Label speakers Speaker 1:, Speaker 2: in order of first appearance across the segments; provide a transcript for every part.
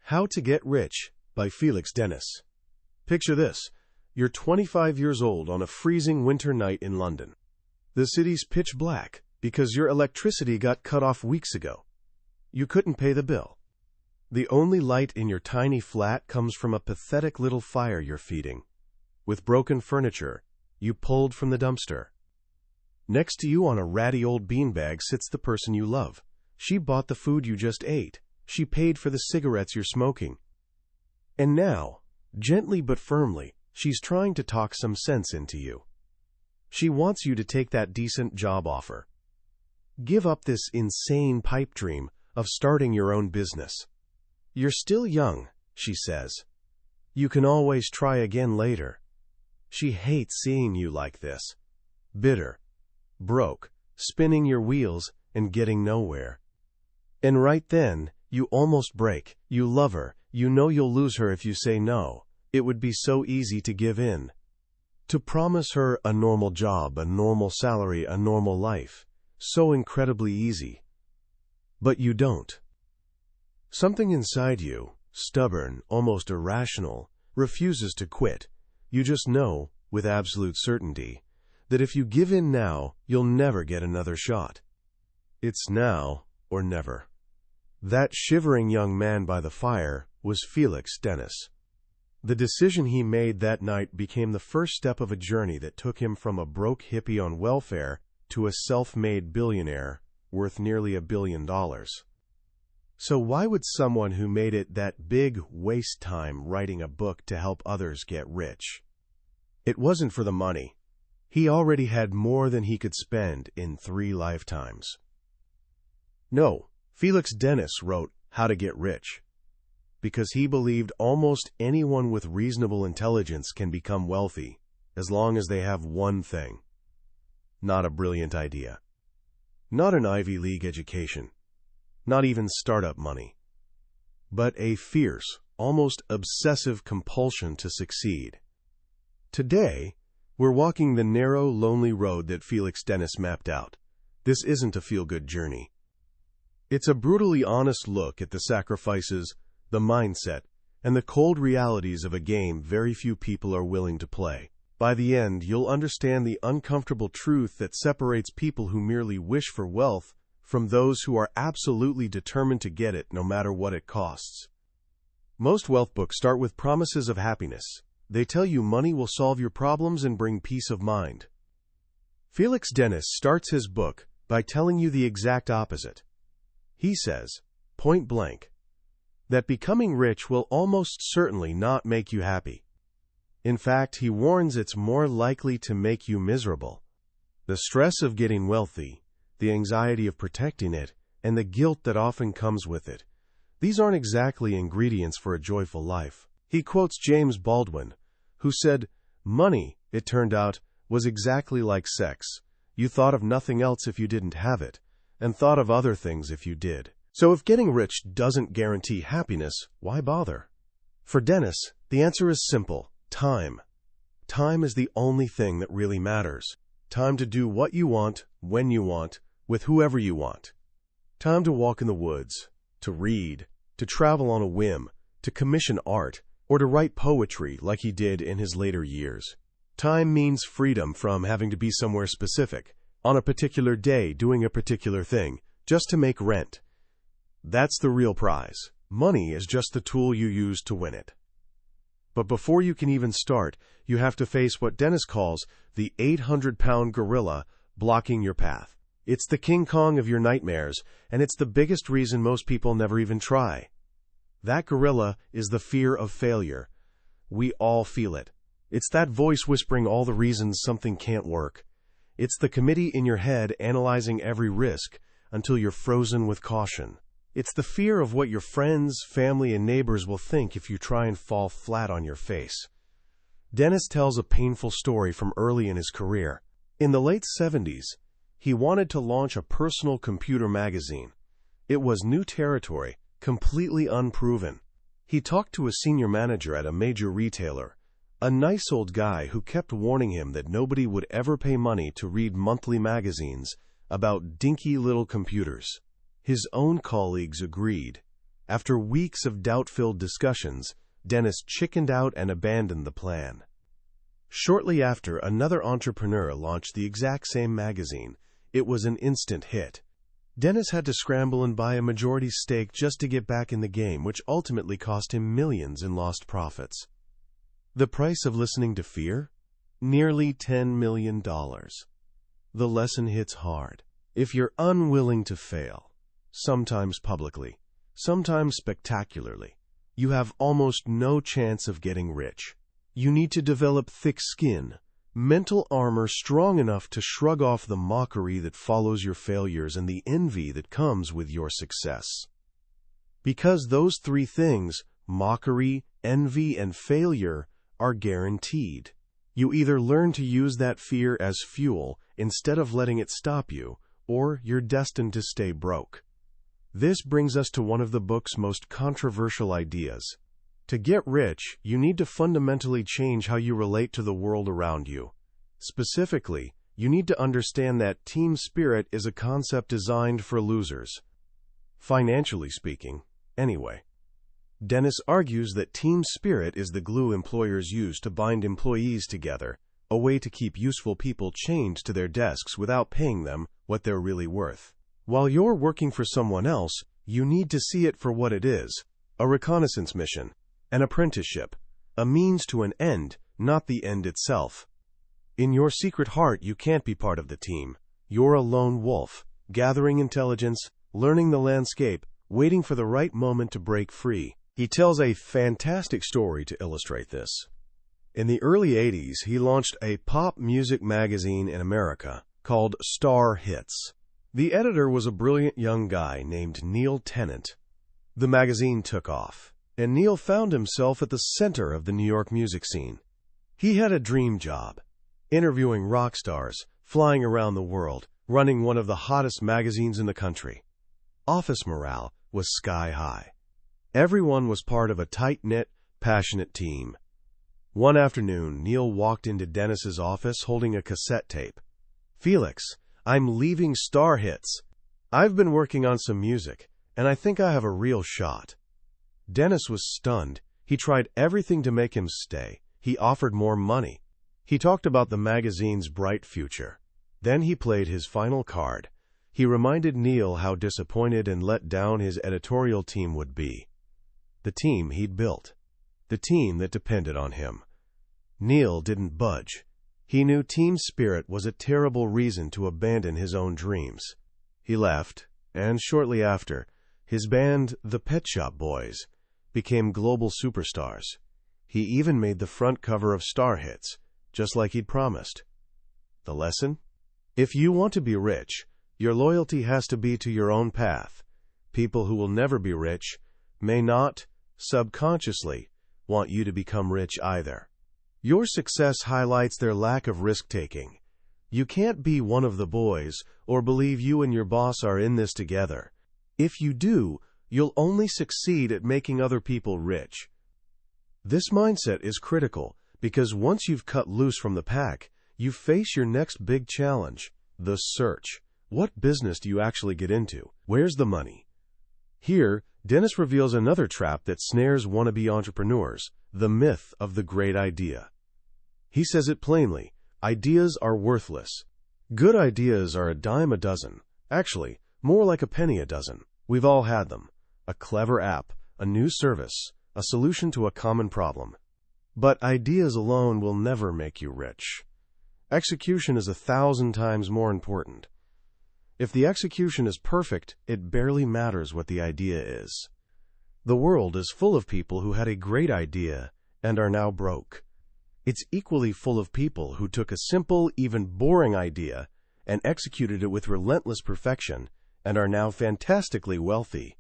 Speaker 1: How to Get Rich by Felix Dennis. Picture this. You're 25 years old on a freezing winter night in London. The city's pitch black because your electricity got cut off weeks ago. You couldn't pay the bill. The only light in your tiny flat comes from a pathetic little fire you're feeding. With broken furniture you pulled from the dumpster. Next to you on a ratty old beanbag sits the person you love. She bought the food you just ate. She paid for the cigarettes you're smoking. And now, gently but firmly, she's trying to talk some sense into you. She wants you to take that decent job offer. Give up this insane pipe dream of starting your own business. You're still young, she says. You can always try again later. She hates seeing you like this. Bitter, broke, spinning your wheels and getting nowhere. And right then, you almost break. You love her. You know you'll lose her if you say no. It would be so easy to give in. To promise her a normal job, a normal salary, a normal life. So incredibly easy. But you don't. Something inside you, stubborn, almost irrational, refuses to quit. You just know, with absolute certainty, that if you give in now, you'll never get another shot. It's now or never. That shivering young man by the fire was Felix Dennis. The decision he made that night became the first step of a journey that took him from a broke hippie on welfare to a self-made billionaire worth nearly $1 billion. So why would someone who made it that big waste time writing a book to help others get rich? It wasn't for the money. He already had more than he could spend in 3 lifetimes. No, Felix Dennis wrote How to Get Rich because he believed almost anyone with reasonable intelligence can become wealthy as long as they have one thing. Not a brilliant idea. Not an Ivy League education. Not even startup money. But a fierce, almost obsessive compulsion to succeed. Today, we're walking the narrow, lonely road that Felix Dennis mapped out. This isn't a feel-good journey. It's a brutally honest look at the sacrifices, the mindset, and the cold realities of a game very few people are willing to play. By the end, you'll understand the uncomfortable truth that separates people who merely wish for wealth from those who are absolutely determined to get it no matter what it costs. Most wealth books start with promises of happiness. They tell you money will solve your problems and bring peace of mind. Felix Dennis starts his book by telling you the exact opposite. He says, point blank, that becoming rich will almost certainly not make you happy. In fact, he warns it's more likely to make you miserable. The stress of getting wealthy, the anxiety of protecting it, and the guilt that often comes with it. These aren't exactly ingredients for a joyful life. He quotes James Baldwin, who said, money, it turned out, was exactly like sex. You thought of nothing else if you didn't have it, and thought of other things if you did. So if getting rich doesn't guarantee happiness, why bother? For Dennis, the answer is simple: time. Time is the only thing that really matters. Time to do what you want, when you want, with whoever you want. Time to walk in the woods, to read, to travel on a whim, to commission art, or to write poetry like he did in his later years. Time means freedom from having to be somewhere specific, on a particular day doing a particular thing, just to make rent. That's the real prize. Money is just the tool you use to win it. But before you can even start, you have to face what Dennis calls the 800-pound gorilla blocking your path. It's the King Kong of your nightmares, and it's the biggest reason most people never even try. That gorilla is the fear of failure. We all feel it. It's that voice whispering all the reasons something can't work. It's the committee in your head analyzing every risk until you're frozen with caution. It's the fear of what your friends, family, and neighbors will think if you try and fall flat on your face. Dennis tells a painful story from early in his career. In the late 70s, he wanted to launch a personal computer magazine. It was new territory, completely unproven. He talked to a senior manager at a major retailer, a nice old guy who kept warning him that nobody would ever pay money to read monthly magazines about dinky little computers. His own colleagues agreed. After weeks of doubt-filled discussions, Dennis chickened out and abandoned the plan. Shortly after, another entrepreneur launched the exact same magazine. It was an instant hit. Dennis had to scramble and buy a majority stake just to get back in the game, which ultimately cost him millions in lost profits. The price of listening to fear? Nearly $10 million. The lesson hits hard. If you're unwilling to fail, sometimes publicly, sometimes spectacularly, you have almost no chance of getting rich. You need to develop thick skin, mental armor strong enough to shrug off the mockery that follows your failures and the envy that comes with your success. Because those three things, mockery, envy, and failure, are guaranteed. You either learn to use that fear as fuel instead of letting it stop you, or you're destined to stay broke. This brings us to one of the book's most controversial ideas. To get rich, you need to fundamentally change how you relate to the world around you. Specifically, you need to understand that team spirit is a concept designed for losers. Financially speaking, anyway. Dennis argues that team spirit is the glue employers use to bind employees together, a way to keep useful people chained to their desks without paying them what they're really worth. While you're working for someone else, you need to see it for what it is: a reconnaissance mission, an apprenticeship, a means to an end, not the end itself. In your secret heart, you can't be part of the team. You're a lone wolf, gathering intelligence, learning the landscape, waiting for the right moment to break free. He tells a fantastic story to illustrate this. In the early 80s, he launched a pop music magazine in America called Star Hits. The editor was a brilliant young guy named Neil Tennant. The magazine took off, and Neil found himself at the center of the New York music scene. He had a dream job, interviewing rock stars, flying around the world, running one of the hottest magazines in the country. Office morale was sky high. Everyone was part of a tight-knit, passionate team. One afternoon, Neil walked into Dennis's office holding a cassette tape. "Felix, I'm leaving Star Hits. I've been working on some music, and I think I have a real shot." Dennis was stunned. He tried everything to make him stay. He offered more money. He talked about the magazine's bright future. Then he played his final card. He reminded Neil how disappointed and let down his editorial team would be. The team he'd built. The team that depended on him. Neil didn't budge. He knew team spirit was a terrible reason to abandon his own dreams. He left, and shortly after, his band, the Pet Shop Boys, became global superstars. He even made the front cover of Star Hits, just like he'd promised. The lesson? If you want to be rich, your loyalty has to be to your own path. People who will never be rich may not, subconsciously, want you to become rich either. Your success highlights their lack of risk-taking. You can't be one of the boys or believe you and your boss are in this together. If you do, you'll only succeed at making other people rich. This mindset is critical because once you've cut loose from the pack, you face your next big challenge, the search. What business do you actually get into? Where's the money? Here, Dennis reveals another trap that snares wannabe entrepreneurs, the myth of the great idea. He says it plainly: ideas are worthless. Good ideas are a dime a dozen. Actually, more like a penny a dozen. We've all had them. A clever app, a new service, a solution to a common problem. But ideas alone will never make you rich. Execution is 1,000 times more important. If the execution is perfect, it barely matters what the idea is. The world is full of people who had a great idea and are now broke. It's equally full of people who took a simple, even boring idea and executed it with relentless perfection and are now fantastically wealthy.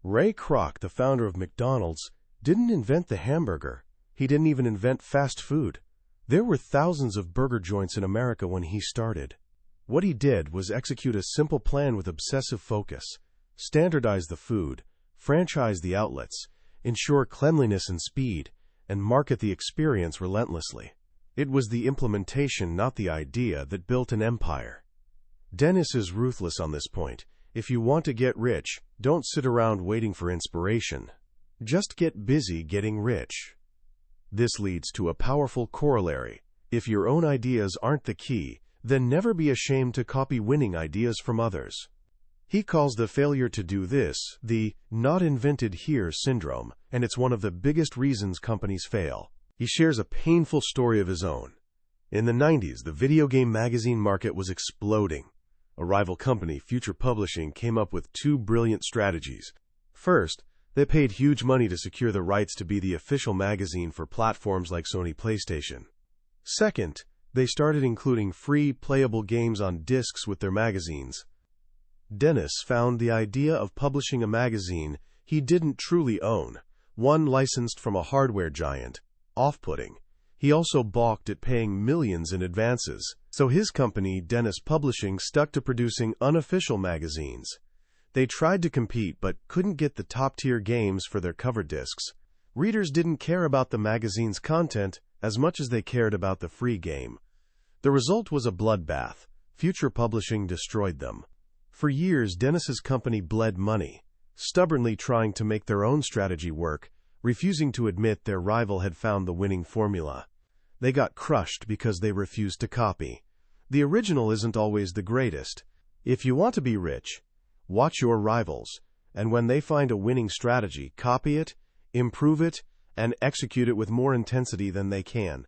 Speaker 1: Ray Kroc, the founder of McDonald's, didn't invent the hamburger. He didn't even invent fast food. There were thousands of burger joints in America when he started. What he did was execute a simple plan with obsessive focus, standardize the food, franchise the outlets, ensure cleanliness and speed, and market the experience relentlessly. It was the implementation, not the idea, that built an empire. Dennis is ruthless on this point. if you want to get rich, don't sit around waiting for inspiration. Just get busy getting rich. This leads to a powerful corollary. If your own ideas aren't the key, then never be ashamed to copy winning ideas from others. He calls the failure to do this the "not invented here" syndrome, and it's one of the biggest reasons companies fail. He shares a painful story of his own. In the 90s, the video game magazine market was exploding. A rival company, Future Publishing, came up with two brilliant strategies. First, they paid huge money to secure the rights to be the official magazine for platforms like Sony PlayStation. Second, they started including free, playable games on discs with their magazines. Dennis found the idea of publishing a magazine he didn't truly own, one licensed from a hardware giant, off-putting. He also balked at paying millions in advances, so his company, Dennis Publishing, stuck to producing unofficial magazines. They tried to compete but couldn't get the top-tier games for their cover discs. Readers didn't care about the magazine's content as much as they cared about the free game. The result was a bloodbath. Future Publishing destroyed them. For years, Dennis's company bled money, stubbornly trying to make their own strategy work, refusing to admit their rival had found the winning formula. They got crushed because they refused to copy. The original isn't always the greatest. If you want to be rich, watch your rivals, and when they find a winning strategy, copy it, improve it, and execute it with more intensity than they can.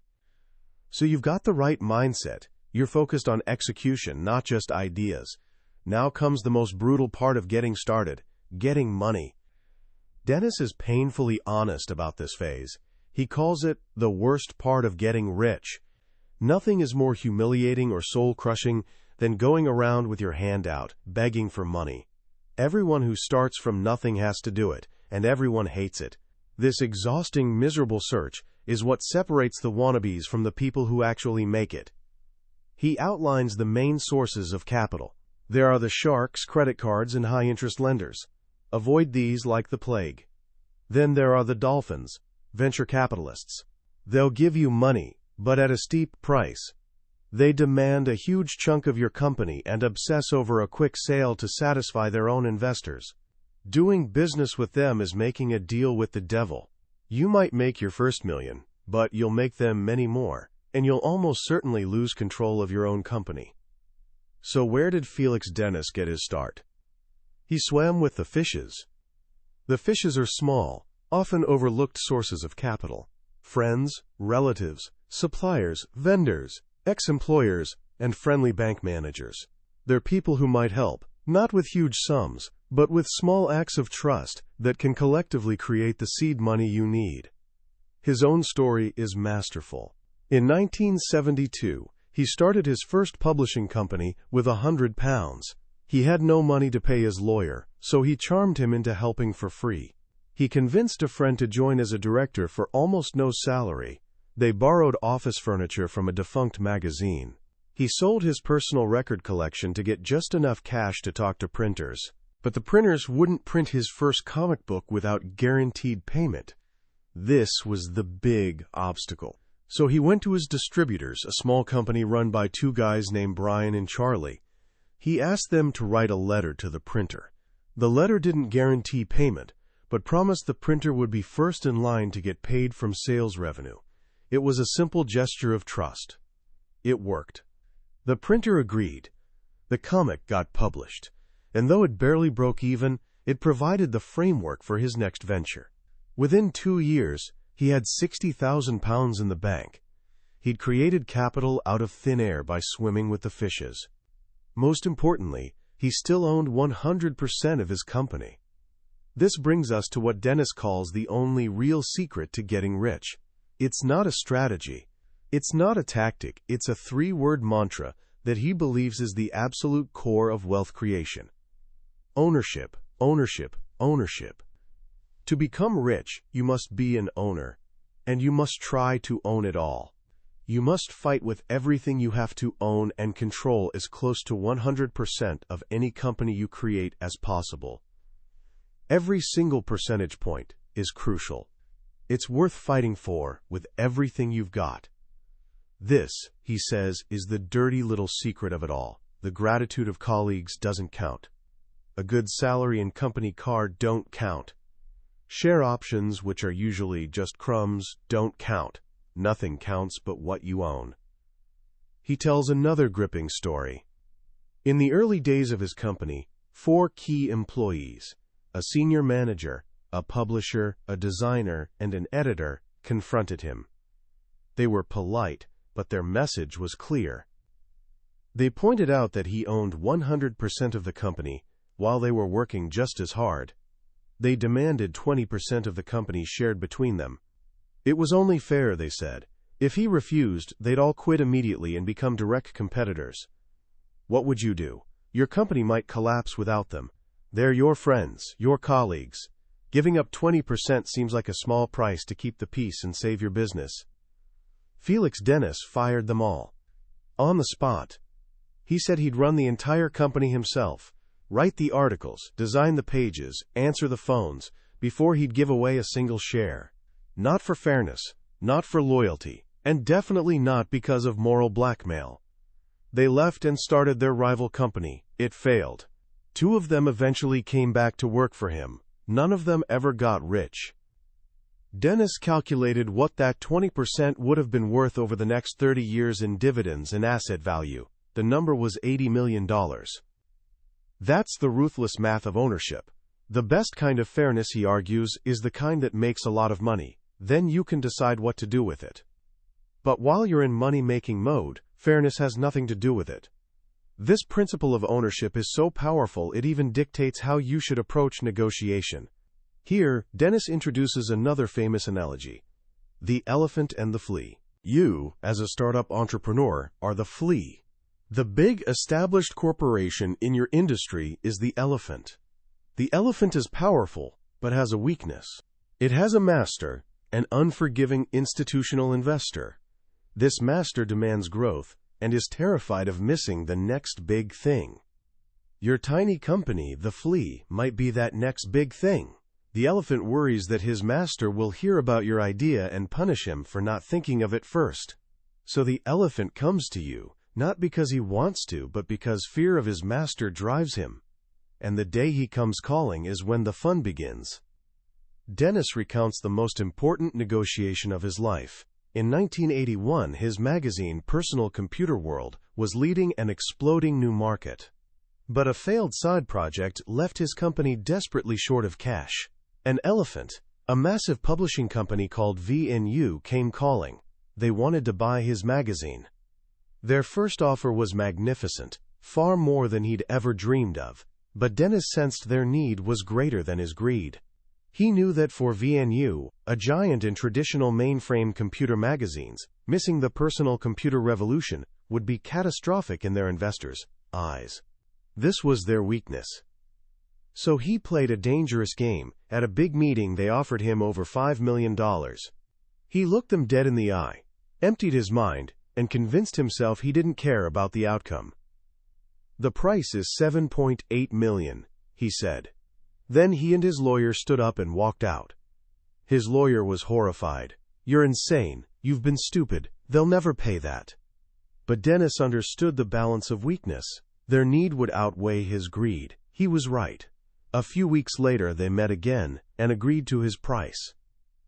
Speaker 1: So you've got the right mindset. You're focused on execution, not just ideas. Now comes the most brutal part of getting started, getting money. Dennis is painfully honest about this phase. He calls it the worst part of getting rich. Nothing is more humiliating or soul-crushing than going around with your hand out, begging for money. Everyone who starts from nothing has to do it, and everyone hates it. This exhausting, miserable search is what separates the wannabes from the people who actually make it. He outlines the main sources of capital. There are the sharks, credit cards, and high-interest lenders. Avoid these like the plague. Then there are the dolphins, venture capitalists. They'll give you money, but at a steep price. They demand a huge chunk of your company and obsess over a quick sale to satisfy their own investors. Doing business with them is making a deal with the devil. You might make your first million, but you'll make them many more, and you'll almost certainly lose control of your own company. So where did Felix Dennis get his start? He swam with the fishes. The fishes are small, often overlooked sources of capital. Friends, relatives, suppliers, vendors, ex-employers, and friendly bank managers. They're people who might help, not with huge sums, but with small acts of trust that can collectively create the seed money you need. His own story is masterful. In 1972, he started his first publishing company with £100. He had no money to pay his lawyer, so he charmed him into helping for free. He convinced a friend to join as a director for almost no salary. They borrowed office furniture from a defunct magazine. He sold his personal record collection to get just enough cash to talk to printers. But the printers wouldn't print his first comic book without guaranteed payment. This was the big obstacle. So he went to his distributors, a small company run by two guys named Brian and Charlie. He asked them to write a letter to the printer. The letter didn't guarantee payment, but promised the printer would be first in line to get paid from sales revenue. It was a simple gesture of trust. It worked. The printer agreed. The comic got published, and though it barely broke even, it provided the framework for his next venture. Within 2 years, he had £60,000 in the bank. He'd created capital out of thin air by swimming with the fishes. Most importantly, he still owned 100% of his company. This brings us to what Dennis calls the only real secret to getting rich. It's not a strategy. It's not a tactic. It's a 3-word mantra that he believes is the absolute core of wealth creation. Ownership, ownership, ownership. To become rich, you must be an owner, and you must try to own it all. You must fight with everything you have to own and control as close to 100% of any company you create as possible. Every single percentage point is crucial. It's worth fighting for with everything you've got. This, he says, is the dirty little secret of it all. The gratitude of colleagues doesn't count. a good salary and company car don't count. Share options, which are usually just crumbs, don't count. Nothing counts but what you own. He tells another gripping story. In the early days of his company, 4 key employees, a senior manager, a publisher, a designer, and an editor, confronted him. They were polite, but their message was clear. They pointed out that he owned 100% of the company, while they were working just as hard. They demanded 20% of the company shared between them. It was only fair, they said. If he refused, they'd all quit immediately and become direct competitors. What would you do? Your company might collapse without them. They're your friends, your colleagues. Giving up 20% seems like a small price to keep the peace and save your business. Felix Dennis fired them all. On the spot. He said he'd run the entire company himself, write the articles, design the pages, answer the phones, before he'd give away a single share. Not for fairness, not for loyalty, and definitely not because of moral blackmail. They left and started their rival company. It failed. 2 of them eventually came back to work for him. None of them ever got rich. Dennis calculated what that 20% would have been worth over the next 30 years in dividends and asset value. The number was $80 million. That's the ruthless math of ownership. The best kind of fairness, he argues, is the kind that makes a lot of money. Then you can decide what to do with it. But while you're in money-making mode, fairness has nothing to do with it. This principle of ownership is so powerful it even dictates how you should approach negotiation. Here, Dennis introduces another famous analogy: the elephant and the flea. You, as a startup entrepreneur, are the flea. The big established corporation in your industry is the elephant. The elephant is powerful, but has a weakness. It has a master, an unforgiving institutional investor. This master demands growth and is terrified of missing the next big thing. Your tiny company, the flea, might be that next big thing. The elephant worries that his master will hear about your idea and punish him for not thinking of it first. So the elephant comes to you, not because he wants to, but because fear of his master drives him. And the day he comes calling is when the fun begins. Dennis recounts the most important negotiation of his life. In 1981, his magazine, Personal Computer World, was leading an exploding new market. But a failed side project left his company desperately short of cash. An elephant, a massive publishing company called VNU, came calling. They wanted to buy his magazine. Their first offer was magnificent, far more than he'd ever dreamed of. But Dennis sensed their need was greater than his greed. He knew that for VNU, a giant in traditional mainframe computer magazines, missing the personal computer revolution would be catastrophic in their investors' eyes. This was their weakness. So he played a dangerous game. At a big meeting, they offered him over $5 million. He looked them dead in the eye, emptied his mind, and convinced himself he didn't care about the outcome. "The price is $7.8 million, he said. Then he and his lawyer stood up and walked out. His lawyer was horrified. "You're insane. You've been stupid. They'll never pay that." But Dennis understood the balance of weakness. Their need would outweigh his greed. He was right. A few weeks later, they met again and agreed to his price.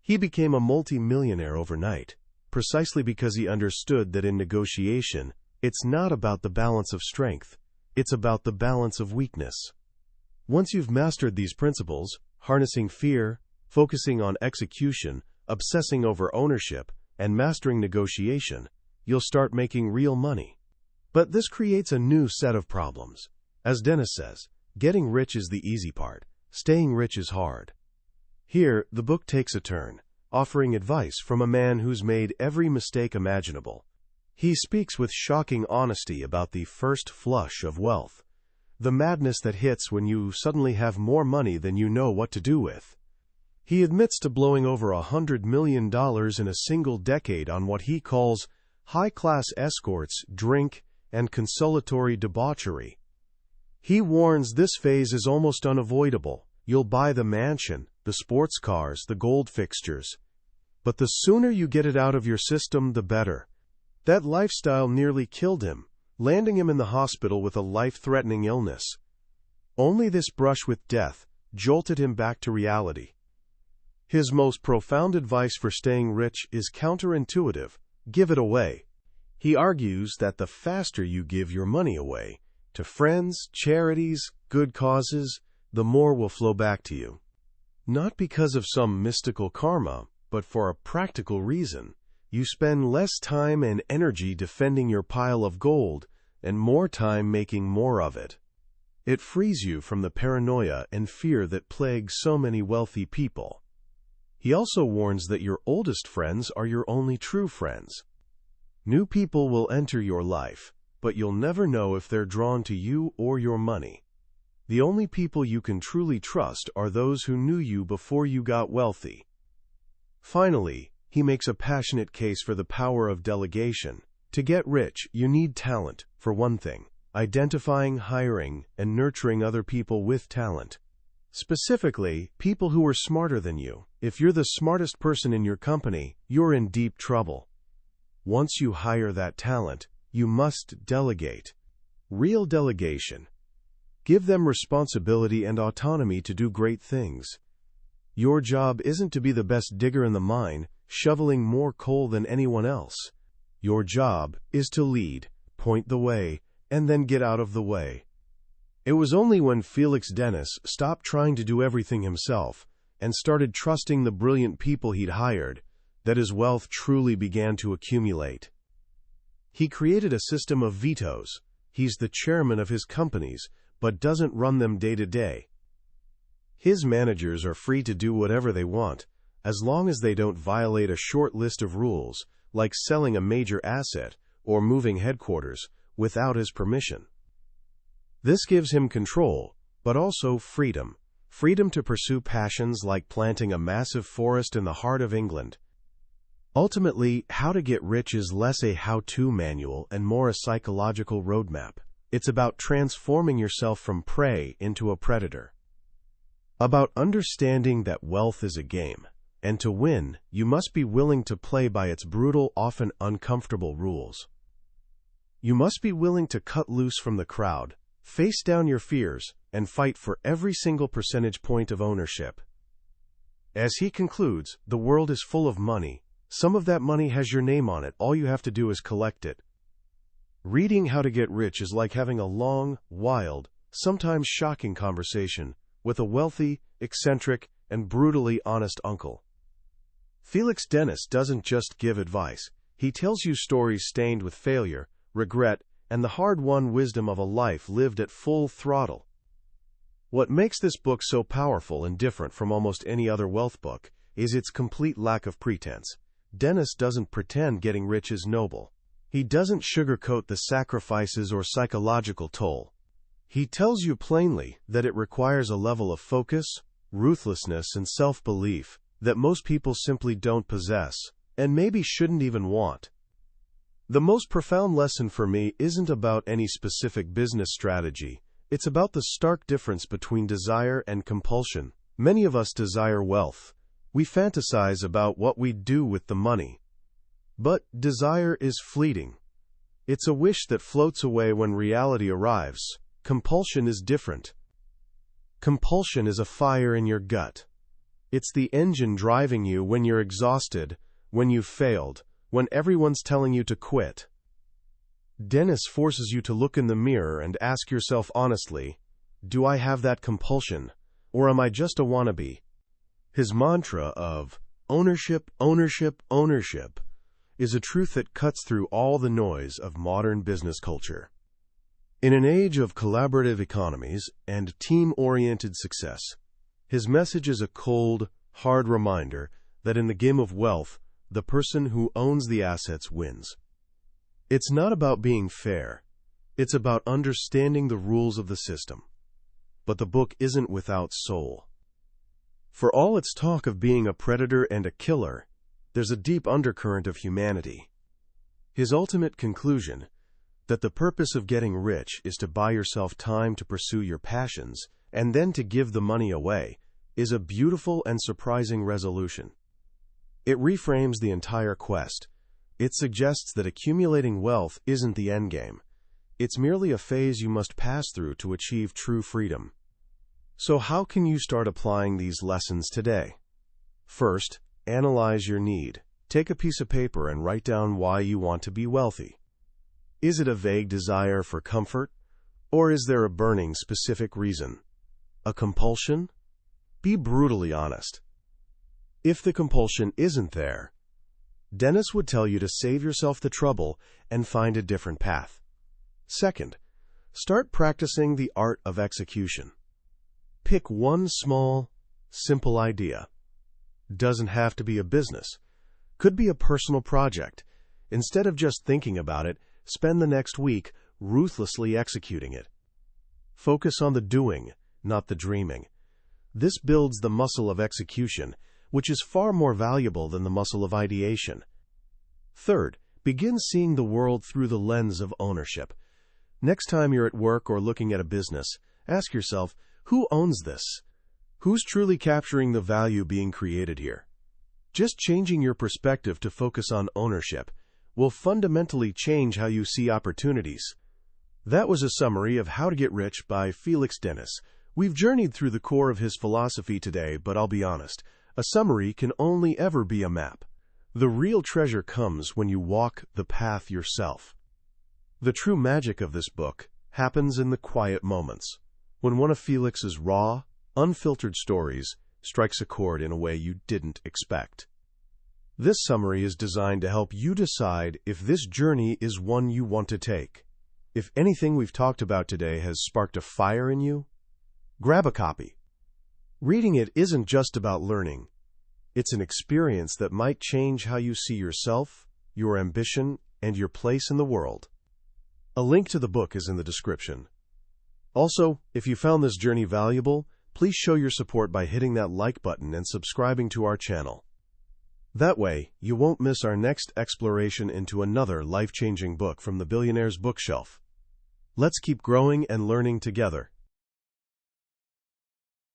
Speaker 1: He became a multi-millionaire overnight, precisely because he understood that in negotiation, it's not about the balance of strength. It's about the balance of weakness. Once you've mastered these principles, harnessing fear, focusing on execution, obsessing over ownership, and mastering negotiation, you'll start making real money. But this creates a new set of problems. As Dennis says, getting rich is the easy part. Staying rich is hard. Here, the book takes a turn, offering advice from a man who's made every mistake imaginable. He speaks with shocking honesty about the first flush of wealth, the madness that hits when you suddenly have more money than you know what to do with. He admits to blowing over $100 million in a single decade on what he calls high-class escorts, drink, and consolatory debauchery. He warns this phase is almost unavoidable. You'll buy the mansion, the sports cars, the gold fixtures. But the sooner you get it out of your system, the better. That lifestyle nearly killed him, landing him in the hospital with a life-threatening illness. Only this brush with death jolted him back to reality. His most profound advice for staying rich is counterintuitive: give it away. He argues that the faster you give your money away, to friends, charities, good causes, the more will flow back to you. Not because of some mystical karma, but for a practical reason. You spend less time and energy defending your pile of gold and more time making more of it. It frees you from the paranoia and fear that plague so many wealthy people. He also warns that your oldest friends are your only true friends. New people will enter your life, but you'll never know if they're drawn to you or your money. The only people you can truly trust are those who knew you before you got wealthy. Finally, he makes a passionate case for the power of delegation. To get rich, you need talent, for one thing. Identifying, hiring, and nurturing other people with talent. Specifically, people who are smarter than you. If you're the smartest person in your company, you're in deep trouble. Once you hire that talent, you must delegate. Real delegation. Give them responsibility and autonomy to do great things. Your job isn't to be the best digger in the mine, shoveling more coal than anyone else. Your job is to lead, point the way, and then get out of the way. It was only when Felix Dennis stopped trying to do everything himself and started trusting the brilliant people he'd hired that his wealth truly began to accumulate. He created a system of vetoes. He's the chairman of his companies, but doesn't run them day to day. His managers are free to do whatever they want, as long as they don't violate a short list of rules, like selling a major asset or moving headquarters, without his permission. This gives him control, but also freedom. Freedom to pursue passions like planting a massive forest in the heart of England. Ultimately, How to Get Rich is less a how-to manual and more a psychological roadmap. It's about transforming yourself from prey into a predator. About understanding that wealth is a game, and to win, you must be willing to play by its brutal, often uncomfortable rules. You must be willing to cut loose from the crowd, face down your fears, and fight for every single percentage point of ownership. As he concludes, the world is full of money. Some of that money has your name on it. All you have to do is collect it. Reading How to Get Rich is like having a long, wild, sometimes shocking conversation with a wealthy, eccentric, and brutally honest uncle. Felix Dennis doesn't just give advice. He tells you stories stained with failure, regret, and the hard-won wisdom of a life lived at full throttle. What makes this book so powerful and different from almost any other wealth book is its complete lack of pretense. Dennis doesn't pretend getting rich is noble. He doesn't sugarcoat the sacrifices or psychological toll. He tells you plainly that it requires a level of focus, ruthlessness, and self-belief that most people simply don't possess, and maybe shouldn't even want. The most profound lesson for me isn't about any specific business strategy. It's about the stark difference between desire and compulsion. Many of us desire wealth. We fantasize about what we'd do with the money. But desire is fleeting. It's a wish that floats away when reality arrives. Compulsion is different. Compulsion is a fire in your gut. It's the engine driving you when you're exhausted, when you've failed, when everyone's telling you to quit. Dennis forces you to look in the mirror and ask yourself honestly, do I have that compulsion, or am I just a wannabe? His mantra of ownership, ownership, ownership is a truth that cuts through all the noise of modern business culture. In an age of collaborative economies and team-oriented success, his message is a cold, hard reminder that in the game of wealth, the person who owns the assets wins. It's not about being fair. It's about understanding the rules of the system. But the book isn't without soul. For all its talk of being a predator and a killer, there's a deep undercurrent of humanity. His ultimate conclusion, that the purpose of getting rich is to buy yourself time to pursue your passions and then to give the money away, is a beautiful and surprising resolution. It reframes the entire quest. It suggests that accumulating wealth isn't the endgame. It's merely a phase you must pass through to achieve true freedom. So how can you start applying these lessons today? First, analyze your need. Take a piece of paper and write down why you want to be wealthy. Is it a vague desire for comfort, or is there a burning specific reason? A compulsion? Be brutally honest. If the compulsion isn't there, Dennis would tell you to save yourself the trouble and find a different path. Second, start practicing the art of execution. Pick one small, simple idea. Doesn't have to be a business. Could be a personal project. Instead of just thinking about it, spend the next week ruthlessly executing it. Focus on the doing, not the dreaming. This builds the muscle of execution, which is far more valuable than the muscle of ideation. Third, begin seeing the world through the lens of ownership. Next time you're at work or looking at a business, ask yourself, who owns this? Who's truly capturing the value being created here? Just changing your perspective to focus on ownership will fundamentally change how you see opportunities. That was a summary of How to Get Rich by Felix Dennis. We've journeyed through the core of his philosophy today, but I'll be honest, a summary can only ever be a map. The real treasure comes when you walk the path yourself. The true magic of this book happens in the quiet moments, when one of Felix's raw, unfiltered stories strikes a chord in a way you didn't expect. This summary is designed to help you decide if this journey is one you want to take. If anything we've talked about today has sparked a fire in you, grab a copy. Reading it isn't just about learning. It's an experience that might change how you see yourself, your ambition, and your place in the world. A link to the book is in the description. Also, if you found this journey valuable, please show your support by hitting that like button and subscribing to our channel. That way, you won't miss our next exploration into another life-changing book from the Billionaire's bookshelf. Let's keep growing and learning together.